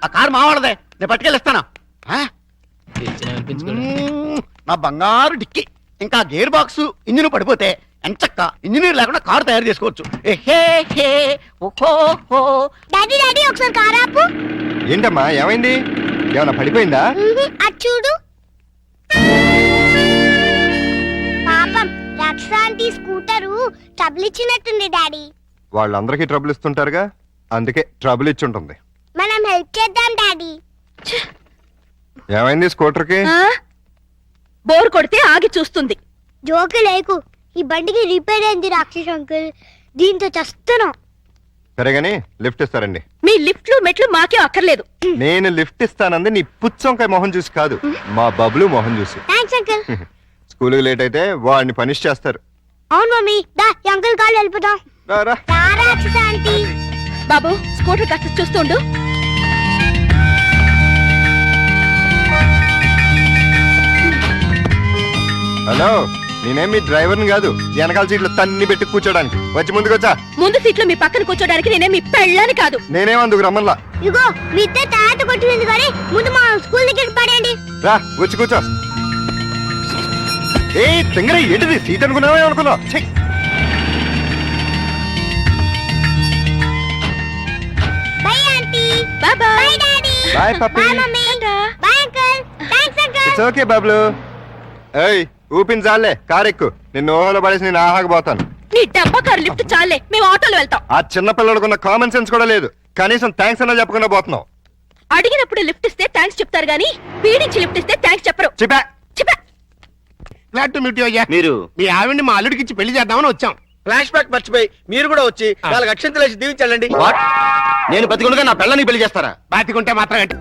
ఆ కారు మావాడదే, నేను పట్టుకెళ్ళిస్తాను. నా బంగారు డిక్కి, ఇంకా గేర్ బాక్స్ ఇంజిన్ పడిపోతే ఎంచక్క ఇంజనీర్ లేకుండా కారు తయారు చేసుకోవచ్చు. డాడీ డాడీ ఒకసారి కారు ఆపు. ఏంటమ్మా ఏమైంది? ఏమైనా పడిపోయిందా? అది చూడు. పాపం రక్షాంటి స్కూటరు ట్రబుల్ ఇచ్చినట్టుంది డాడీ. వాళ్ళందరికీ ట్రబుల్ ఇస్తుంటారుగా, అందుకే ట్రబుల్ ఇచ్చుంటుంది. మనం హెల్ప్ చేద్దాం డాడీ. ఏమైంది స్కూటర్కి? బోర్ కొడితే ఆగి చూస్తుంది. జోకి లేకు, ఈ బండికి రిపేర్ అయింది రాక్షస్ అంకుల్, దీంతో చస్తున్నాం. సరేగాని లిఫ్ట్ ఇస్తారండి. మీ లిఫ్ట్లు మెట్లు మాకే అక్కర్లేదు. నేను లిఫ్ట్ ఇస్తానంది నీ పుచ్చంకాయ మొహం చూసి కాదు, మా బబ్లు మొహం చూసి. Thanks uncle. స్కూల్కి లేట్ అయితే వాడిని పనిష్ చేస్తారు. అవును మమ్మీ, దా ఈ అంకుల్ కాళ్ళు వెళ్ళిపోదాం. రారా. రాక్షసాంటి. బాబు స్కూటర్ కాస్త చూస్తుండు. హలో, నేనేం మీ డ్రైవర్ని కాదు, వెనకాల సీట్లు తన్ని పెట్టి కూర్చోడానికి. వచ్చి ముందుకొచ్చా. ముందు సీట్లో మీ పక్కన కూర్చోడానికి నేనే మీ పెళ్ళాని కాదు. నేనేమందుకు రమ్మల్లా. ఇగో మీ ఇద్దరు తాత కొట్టింది కానీ ముందు మా స్కూల్ దగ్గర పడండి. రా వచ్చి కూర్చో. ఏ తింగర ఏంటిది, సీట్ అనుకున్నావే అనుకున్నావు. Bye aunty. Bye bye. Bye daddy. Bye puppy. Bye mummy. Bye uncle. Thanks uncle. It's okay Bablu. ఏయ్ ఊపిన చాలే, కారు ఎక్కు. నిన్ను ఓహోలో పడేసి నేను ఆహాకపోతాను. నీ డబ్బా కారు లిఫ్ట్ చాలే, మేము ఆటోలో వెళ్తాం. ఆ చిన్న పిల్లలకున్న కామన్ సెన్స్ కూడా లేదు, కనీసం థ్యాంక్స్ అన్నా చెప్పకుండా పోతున్నావు. అడిగినప్పుడు లిఫ్ట్ ఇస్తే థ్యాంక్స్ చెప్తారు గానీ పీడించి లిఫ్ట్ ఇస్తే థ్యాంక్స్ చెప్పరు. చెప్పా. చెప్పా. గ్లాడ్ టు మీట్ యు అయ్యా. మీరు మీ ఆవిడ్ని మా అల్లుడికి ఇచ్చి పెళ్లి చేద్దామని వచ్చాం. ఫ్లాష్ బ్యాక్ మర్చిపోయి మీరు కూడా వచ్చి 4 అక్షంతలేసి దీవించండి. నేను బతికుండగా నా పిల్లని పెళ్లి చేస్తారా? బాతికుంటే మాత్రం ఏంటి?